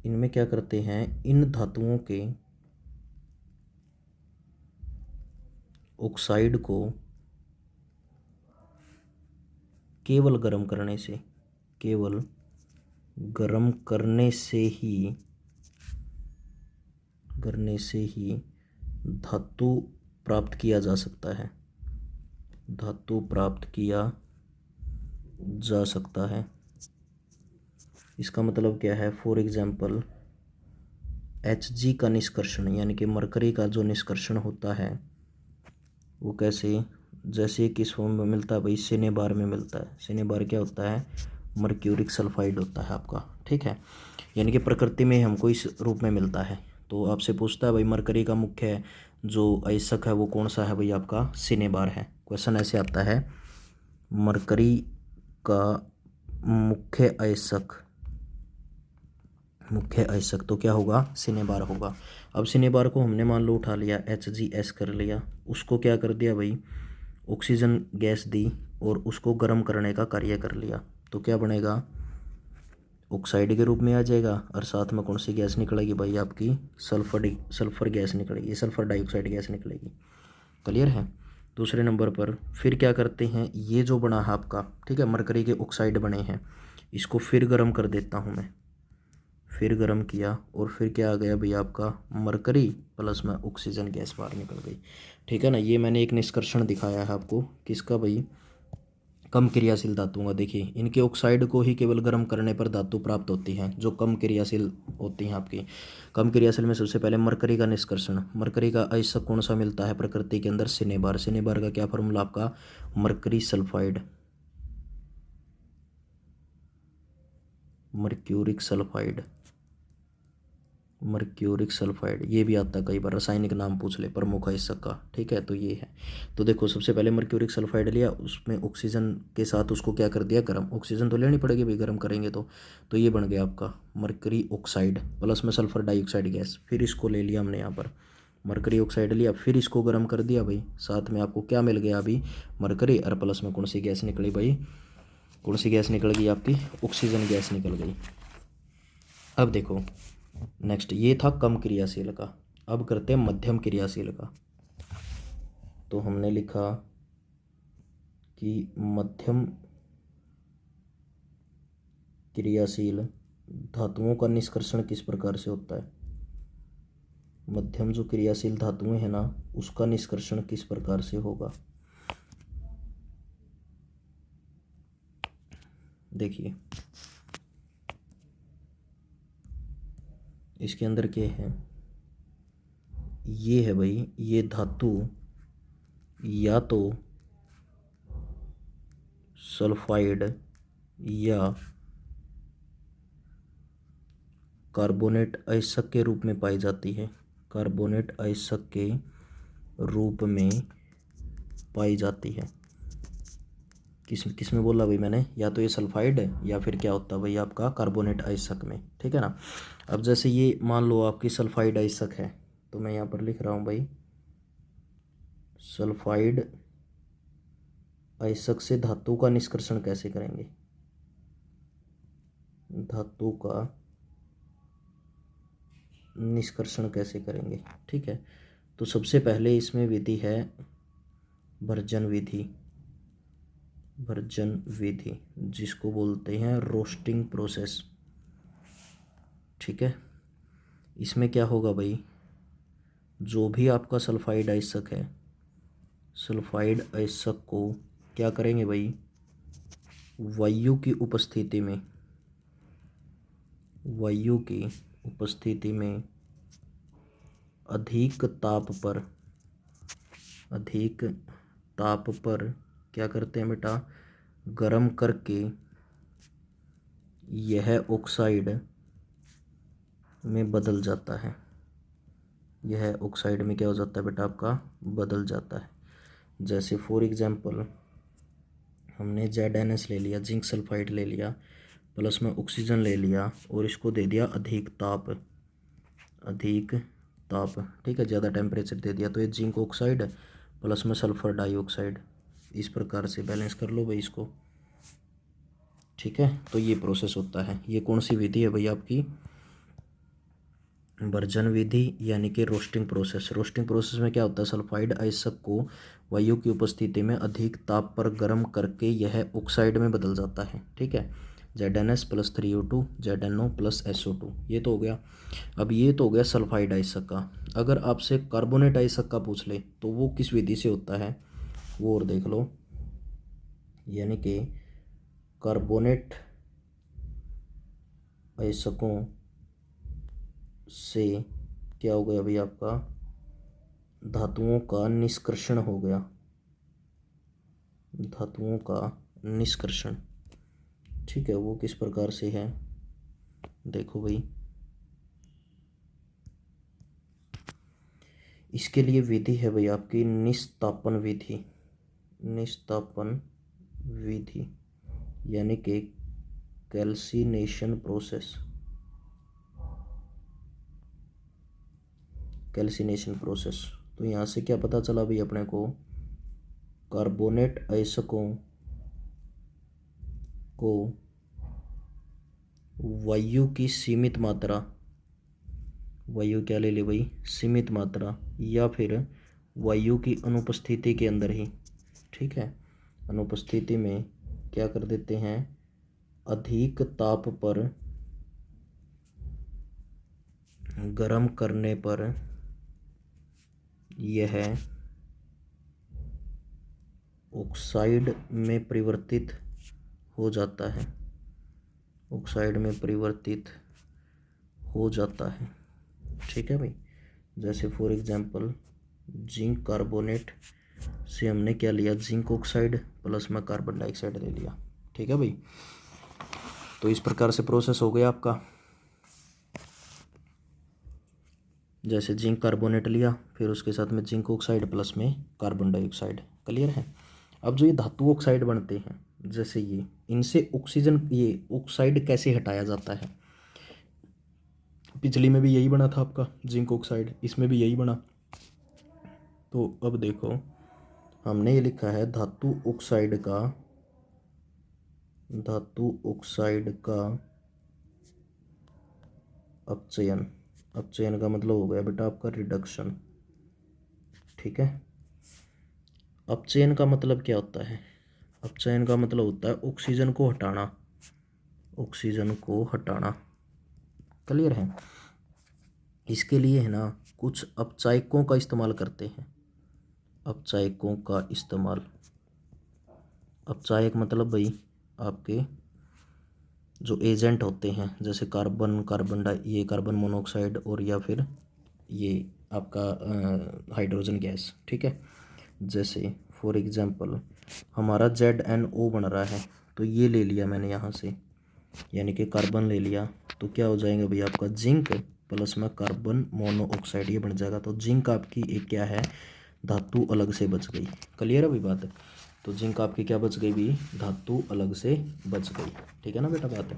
इनमें क्या करते हैं, इन धातुओं के ऑक्साइड को केवल गर्म करने से, केवल गर्म करने से ही धातु प्राप्त किया जा सकता है, धातु प्राप्त किया जा सकता है। इसका मतलब क्या है, फॉर एग्जाम्पल Hg का निष्कर्षण यानी कि मरकरी का जो निष्कर्षण होता है वो कैसे, जैसे किस फॉर्म में मिलता है भाई, सिनेबार में मिलता है। सिनेबार क्या होता है, मर्क्यूरिक सल्फाइड होता है आपका, ठीक है। यानी कि प्रकृति में हमको इस रूप में मिलता है। तो आपसे पूछता है भाई मरकरी का मुख्य जो अयस्क है वो कौन सा है, भाई आपका सिनेबार है। क्वेश्चन ऐसे आता है, मरकरी का मुख्य अयस्क तो क्या होगा, सिनेबार होगा। अब सिनेबार को हमने मान लो उठा लिया, HgS कर लिया, उसको क्या कर दिया भाई, ऑक्सीजन गैस दी और उसको गर्म करने का कार्य कर लिया, तो क्या बनेगा, ऑक्साइड के रूप में आ जाएगा। और साथ में कौन सी गैस निकलेगी भाई, आपकी सल्फर गैस निकलेगी, सल्फर डाइऑक्साइड गैस निकलेगी। क्लियर है। दूसरे नंबर पर फिर क्या करते हैं, ये जो बना है आपका, ठीक है, मरकरी के ऑक्साइड बने हैं, इसको फिर गर्म कर देता हूँ मैं। फिर गर्म किया और फिर क्या आ गया भाई आपका, मरकरी प्लस में ऑक्सीजन गैस बाहर निकल गई, ठीक है ना। ये मैंने एक निष्कर्षण दिखाया है आपको, किसका भाई, कम क्रियाशील धातुओं का। देखिए इनके ऑक्साइड को ही केवल गर्म करने पर धातु प्राप्त होती है जो कम क्रियाशील होती हैं आपकी। कम क्रियाशील में सबसे पहले मरकरी का निष्कर्षण, मरकरी का अयस्क कौन सा मिलता है प्रकृति के अंदर, सिनेबार। सिनेबार का क्या फॉर्मूला आपका, mercury sulphide, mercuric sulphide, mercuric sulphide, ये भी आता है कई बार, रासायनिक नाम पूछ ले प्रमुख अयस्क का, ठीक है। तो ये है, तो देखो सबसे पहले मर्क्यूरिक सल्फाइड लिया, उसमें ऑक्सीजन के साथ उसको क्या कर दिया, गर्म। ऑक्सीजन तो लेनी पड़ेगी भाई गर्म करेंगे तो ये बन गया आपका मरकरी ऑक्साइड प्लस में सल्फर डाइऑक्साइड गैस। फिर इसको ले लिया हमने यहाँ पर, मरकरी ऑक्साइड लिया, फिर इसको गर्म कर दिया भाई, साथ में आपको क्या मिल गया अभी, मरकरी, और प्लस में कौन सी गैस निकली भाई, कौन सी गैस निकल गई आपकी, ऑक्सीजन गैस निकल गई। अब देखो नेक्स्ट, ये था कम क्रियाशील का। अब करते हैं मध्यम क्रियाशील का। तो हमने लिखा कि मध्यम क्रियाशील धातुओं का निष्कर्षण किस प्रकार से होता है। मध्यम जो क्रियाशील धातुएं हैं ना, उसका निष्कर्षण किस प्रकार से होगा। देखिए इसके अंदर क्या है, ये है भाई, ये धातु या तो सल्फाइड या कार्बोनेट अयस्क के रूप में पाई जाती है, कार्बोनेट अयस्क के रूप में पाई जाती है। किस में बोला भाई मैंने, या तो ये सल्फाइड है या फिर क्या होता है भाई आपका कार्बोनेट अयस्क में, ठीक है ना। अब जैसे ये मान लो आपकी सल्फाइड अयस्क है, तो मैं यहाँ पर लिख रहा हूँ भाई, सल्फाइड अयस्क से धातु का निष्कर्षण कैसे करेंगे, धातु का निष्कर्षण कैसे करेंगे, ठीक है। तो सबसे पहले इसमें विधि है भर्जन विधि, भर्जन विधि जिसको बोलते हैं रोस्टिंग प्रोसेस, ठीक है। इसमें क्या होगा भाई, जो भी आपका सल्फाइड अयस्क है, सल्फाइड अयस्क को क्या करेंगे भाई, वायु की उपस्थिति में, वायु की उपस्थिति में अधिक ताप पर, अधिक ताप पर क्या करते हैं बेटा, गर्म करके यह ऑक्साइड में बदल जाता है। यह ऑक्साइड में क्या हो जाता है बेटा आपका, बदल जाता है। जैसे फॉर एग्जांपल हमने ZnS ले लिया, जिंक सल्फाइड ले लिया, प्लस में ऑक्सीजन ले लिया और इसको दे दिया अधिक ताप, अधिक ताप, ठीक है, ज़्यादा टेम्परेचर दे दिया, तो ये जिंक ऑक्साइड प्लस में सल्फर डाइऑक्साइड, इस प्रकार से बैलेंस कर लो भाई इसको, ठीक है। तो ये प्रोसेस होता है। ये कौन सी विधि है भाई आपकी, भर्जन विधि यानी कि रोस्टिंग प्रोसेस। रोस्टिंग प्रोसेस में क्या होता है, सल्फाइड अयस्क को वायु की उपस्थिति में अधिक ताप पर गर्म करके यह ऑक्साइड में बदल जाता है, ठीक है। ZnS plus 3O2, ZnO plus SO2, ये तो हो गया। अब ये तो हो गया सल्फाइड अयस्क का। अगर आपसे कार्बोनेट अयस्क का पूछ ले तो वो किस विधि से होता है, वो और देख लो। यानी कि कार्बोनेट अयस्कों से क्या हो गया भाई आपका, धातुओं का निष्कर्षण हो गया, धातुओं का निष्कर्षण। ठीक है, वो किस प्रकार से है, देखो भाई, इसके लिए विधि है भाई आपकी निस्तापन विधि, निस्तापन विधि यानी कि कैल्सिनेशन प्रोसेस, कैल्सिनेशन प्रोसेस। तो यहाँ से क्या पता चला भाई अपने को, कार्बोनेट अयस्कों को वायु की सीमित मात्रा, वायु क्या ले ली भाई, सीमित मात्रा, या फिर वायु की अनुपस्थिति के अंदर ही, ठीक है, अनुपस्थिति में क्या कर देते हैं, अधिक ताप पर गर्म करने पर यह ऑक्साइड में परिवर्तित हो जाता है, ऑक्साइड में परिवर्तित हो जाता है। ठीक है भाई, जैसे फॉर एग्जांपल जिंक कार्बोनेट से हमने क्या लिया, जिंक ऑक्साइड प्लस में कार्बन डाइऑक्साइड ले लिया। ठीक है भाई, तो इस प्रकार से प्रोसेस हो गया आपका, जैसे जिंक कार्बोनेट लिया, फिर उसके साथ में जिंक ऑक्साइड प्लस में कार्बन डाइऑक्साइड। क्लियर है। अब जो ये धातु ऑक्साइड बनते हैं, जैसे ये, इनसे ऑक्सीजन, ये ऑक्साइड कैसे हटाया जाता है, पिछली में भी यही बना था आपका जिंक ऑक्साइड, इसमें भी यही बना। तो अब देखो, हमने ये लिखा है धातु ऑक्साइड का, धातु ऑक्साइड का अपचयन, अपचयन का मतलब हो गया बेटा आपका रिडक्शन। ठीक है, अपचयन का मतलब क्या होता है, अपचयन का मतलब होता है ऑक्सीजन को हटाना, ऑक्सीजन को हटाना। क्लियर है। इसके लिए है ना कुछ अपचायकों का इस्तेमाल करते हैं, अपचायकों का इस्तेमाल। अपचायक मतलब भाई आपके जो एजेंट होते हैं, जैसे कार्बन, ये कार्बन मोनोऑक्साइड, और या फिर ये आपका हाइड्रोजन गैस। ठीक है, जैसे फॉर एग्जांपल हमारा ZnO बन रहा है, तो ये ले लिया मैंने यहाँ से, यानी कि कार्बन ले लिया, तो क्या हो जाएगा भाई आपका जिंक प्लस में कार्बन मोनोऑक्साइड, ये बन जाएगा। तो जिंक आपकी एक क्या है, धातु अलग से बच गई। क्लियर है भाई बात, तो जिंक आपकी क्या बच गई भी, धातु अलग से बच गई। ठीक है ना बेटा बात।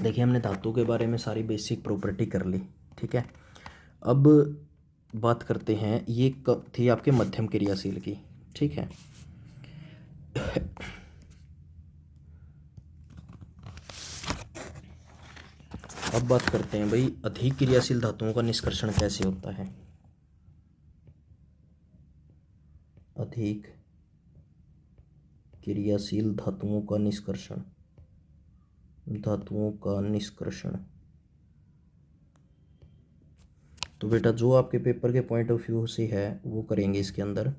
देखिए हमने धातु के बारे में सारी बेसिक प्रॉपर्टी कर ली। ठीक है, अब बात करते हैं, ये थी आपके मध्यम क्रियाशील की। ठीक है, अब बात करते हैं भाई अधिक क्रियाशील धातुओं का निष्कर्षण कैसे होता है। अधिक क्रियाशील धातुओं का निष्कर्षण, धातुओं का निष्कर्षण। तो बेटा जो आपके पेपर के पॉइंट ऑफ व्यू से है वो करेंगे इसके अंदर।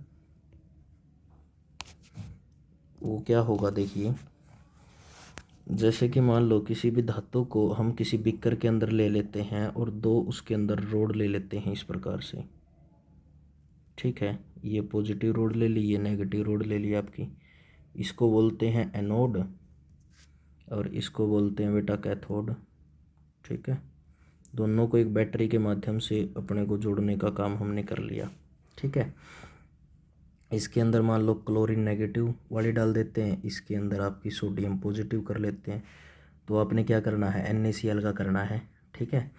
वो क्या होगा देखिए, जैसे कि मान लो किसी भी धातु को हम किसी बीकर के अंदर ले लेते हैं और दो उसके अंदर रोड ले लेते हैं इस प्रकार से। ठीक है, ये पॉजिटिव रोड ले ली, ये नेगेटिव रोड ले ली आपकी, इसको बोलते हैं एनोड और इसको बोलते हैं बेटा कैथोड। ठीक है, दोनों को एक बैटरी के माध्यम से अपने को जोड़ने का काम हमने कर लिया। ठीक है, इसके अंदर मान लो क्लोरीन नेगेटिव वाली डाल देते हैं, इसके अंदर आपकी सोडियम पॉजिटिव कर लेते हैं। तो आपने क्या करना है, NaCl का करना है। ठीक है,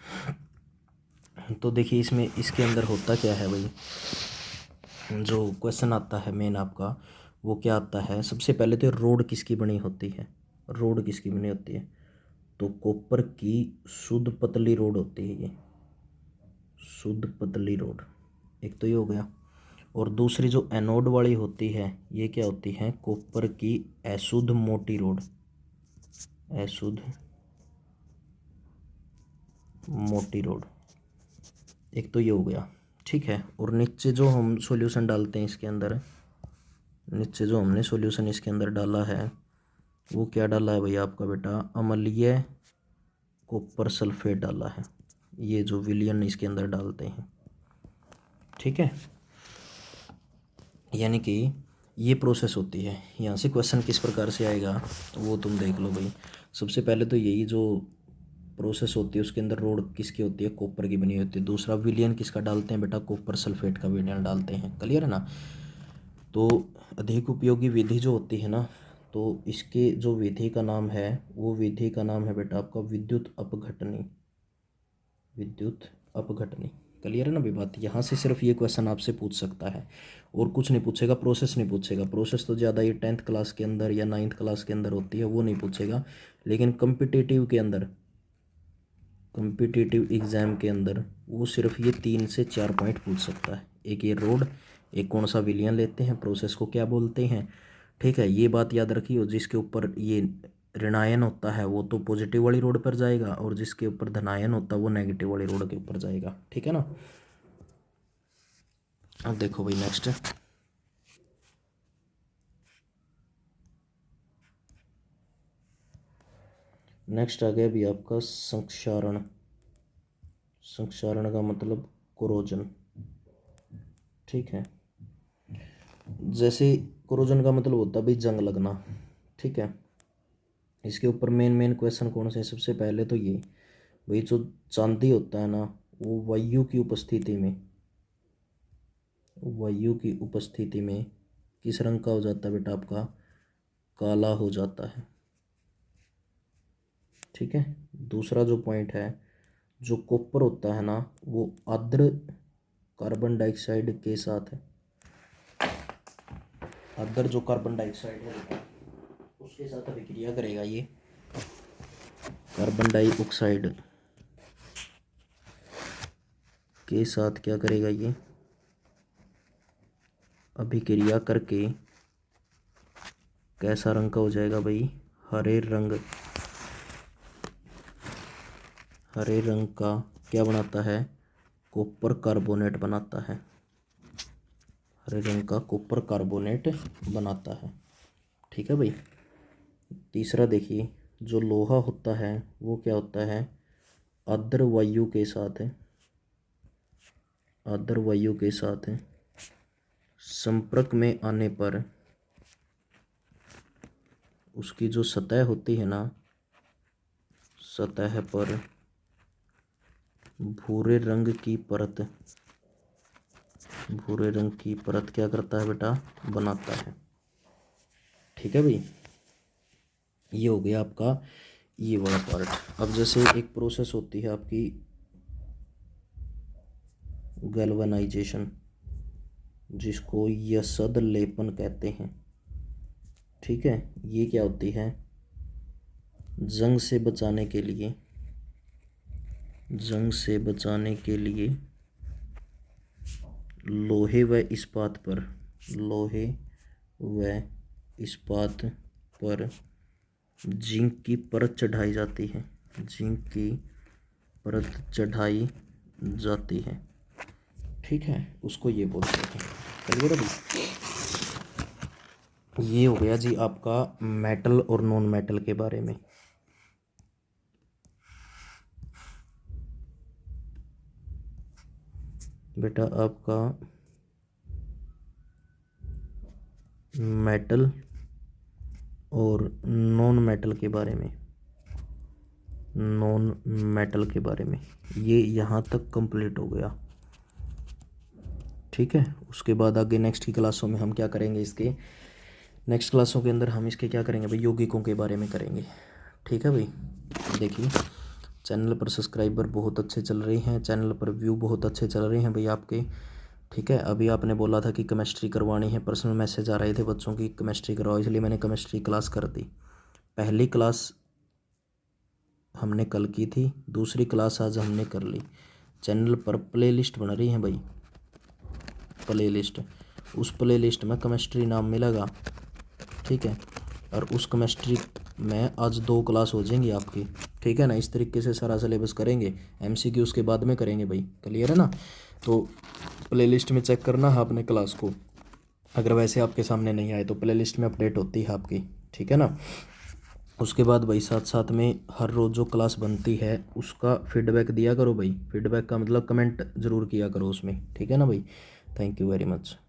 तो देखिए इसमें इसके अंदर होता क्या है भाई, जो क्वेश्चन आता है मेन आपका वो क्या आता है, सबसे पहले तो रोड किसकी बनी होती है, रोड किसकी बनी होती है, तो कॉपर की शुद्ध पतली रोड होती है, ये शुद्ध पतली रोड, एक तो ये हो गया। और दूसरी जो एनोड वाली होती है ये क्या होती है, कॉपर की अशुद्ध मोटी रोड, अशुद्ध मोटी रोड, एक तो ये हो गया। ठीक है, और नीचे जो हम सॉल्यूशन डालते हैं इसके अंदर, नीचे जो हमने सॉल्यूशन इसके अंदर डाला है वो क्या डाला है भाई आपका बेटा, अम्लीय कॉपर सल्फेट डाला है। ये जो विलियन इसके अंदर डालते हैं, ठीक है। यानी कि ये प्रोसेस होती है। यहाँ से क्वेश्चन किस प्रकार से आएगा वो तुम देख लो भाई। सबसे पहले तो यही जो प्रोसेस होती है उसके अंदर रोड किसकी होती है, कॉपर की बनी होती है। दूसरा विलियन किसका डालते हैं बेटा, कॉपर सल्फेट का विलियन डालते हैं, क्लियर है ना। तो अधिक उपयोगी विधि जो होती है ना, तो इसके जो विधि का नाम है वो विधि का नाम है बेटा आपका विद्युत अपघटनी, विद्युत अपघटनी, क्लियर है ना भी बात। यहाँ से सिर्फ ये क्वेश्चन आपसे पूछ सकता है और कुछ नहीं पूछेगा, प्रोसेस नहीं पूछेगा। प्रोसेस तो ज़्यादा ये 10th क्लास के अंदर या 9th क्लास के अंदर होती है, वो नहीं पूछेगा। लेकिन कम्पिटिटिव के अंदर, कम्पिटिटिव एग्ज़ाम के अंदर वो सिर्फ ये 3 से 4 पॉइंट पूछ सकता है। एक ये रोड, एक कौन सा विलियन लेते हैं, प्रोसेस को क्या बोलते हैं, ठीक है। ये बात याद रखिए, जिसके ऊपर ये ऋणायन होता है वो तो पॉजिटिव वाली रोड पर जाएगा, और जिसके ऊपर धनायन होता है वो नेगेटिव वाली रोड के ऊपर जाएगा, ठीक है ना। अब देखो भाई नेक्स्ट, नेक्स्ट आ गया भी आपका संक्षारण। संक्षारण का मतलब कोरोजन, ठीक है। जैसे कोरोजन का मतलब होता है भाई जंग लगना, ठीक है। इसके ऊपर मेन क्वेश्चन कौन से हैं, सबसे पहले तो ये भाई जो चांदी होता है ना, वो वायु की उपस्थिति में, वायु की उपस्थिति में किस रंग का हो जाता है बेटा आपका, काला हो जाता है, ठीक है। दूसरा जो पॉइंट है, जो कॉपर होता है ना वो आर्द्र कार्बन डाइऑक्साइड के साथ है, आर्द्र जो कार्बन डाइऑक्साइड है उसके साथ अभिक्रिया करेगा। ये कार्बन डाइऑक्साइड के साथ क्या करेगा, ये अभिक्रिया करके कैसा रंग का हो जाएगा भाई, हरे रंग, हरे रंग का क्या बनाता है, कॉपर कार्बोनेट बनाता है, हरे रंग का कॉपर कार्बोनेट बनाता है, ठीक है भाई। तीसरा देखिए, जो लोहा होता है वो क्या होता है, आर्द्र वायु के साथ है, आर्द्र वायु के साथ है संपर्क में आने पर उसकी जो सतह होती है ना, सतह पर भूरे रंग की परत, भूरे रंग की परत क्या करता है बेटा, बनाता है, ठीक है भाई। ये हो गया आपका ये वाला पार्ट। अब जैसे एक प्रोसेस होती है आपकी गैल्वेनाइजेशन, जिसको यसद लेपन कहते हैं, ठीक है। ये क्या होती है, जंग से बचाने के लिए, जंग से बचाने के लिए लोहे व इस्पात पर, लोहे व इस्पात पर जिंक की परत चढ़ाई जाती है, जिंक की परत चढ़ाई जाती है, ठीक है। उसको ये बोलते हैं, क्लियर है भाई। ये हो गया जी आपका मेटल और नॉन मेटल के बारे में। बेटा आपका मेटल और नॉन मेटल के बारे में, नॉन मेटल के बारे में ये यहाँ तक कंप्लीट हो गया, ठीक है। उसके बाद आगे नेक्स्ट की क्लासों में हम क्या करेंगे, इसके नेक्स्ट क्लासों के अंदर हम इसके क्या करेंगे भाई, यौगिकों के बारे में करेंगे, ठीक है भाई। देखिए चैनल पर सब्सक्राइबर बहुत अच्छे चल रहे हैं, चैनल पर व्यू बहुत अच्छे चल रहे हैं भाई आपके, ठीक है। अभी आपने बोला था कि केमिस्ट्री करवानी है, पर्सनल मैसेज आ रहे थे बच्चों की केमिस्ट्री करवाओ, इसलिए मैंने केमिस्ट्री क्लास कर दी। पहली क्लास हमने कल की थी, दूसरी क्लास आज हमने कर ली। चैनल पर प्ले लिस्ट बन रही है भाई, प्ले लिस्ट, उस प्ले लिस्ट में केमिस्ट्री नाम मिलेगा, ठीक है। और उस केमिस्ट्री में आज 2 क्लास हो जाएंगी आपकी, ठीक है ना। इस तरीके से सारा सिलेबस करेंगे, MCQ उसके बाद में करेंगे भाई, क्लियर है ना। तो प्लेलिस्ट में चेक करना है आपने क्लास को, अगर वैसे आपके सामने नहीं आए तो प्लेलिस्ट में अपडेट होती है आपकी, ठीक है ना। उसके बाद भाई साथ साथ में हर रोज़ जो क्लास बनती है उसका फीडबैक दिया करो भाई। फीडबैक का मतलब कमेंट ज़रूर किया करो उसमें, ठीक है ना भाई। Thank you very much.